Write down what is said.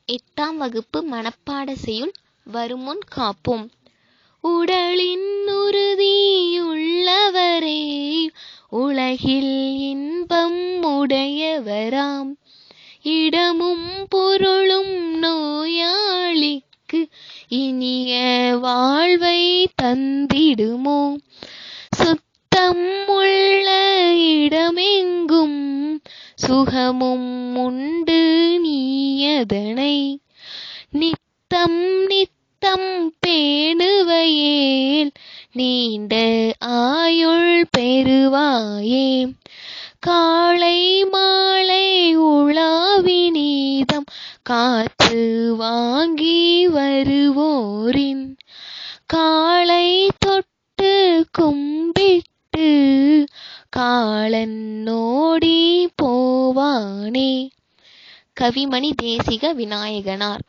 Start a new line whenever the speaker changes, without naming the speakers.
8ஆம் வகுப்பு மனப்பாட செய்யுள் வருமுன் காப்போம். உடலின் உறுதியுள்ளவரே உலகில் இன்பம் உடையவராம். இடமும் பொருளும் நோயாளிக்கு இனிய வாழ்வை தந்திடுமோ. சுத்தம் உள்ள இடமெங்கும் சுகமும் உண்டு நீயதனை. நித்தம் நித்தம் பேணுவையேல் நீண்ட ஆயுள் பெறுவாயே. காலை மாலை உலாவினீதம் காற்று வாங்கி வருவோரின் காலை தொட்டு கும்பிட்டு காலன் ஓடி போவானே. கவிமணி தேசிக விநாயகனார்.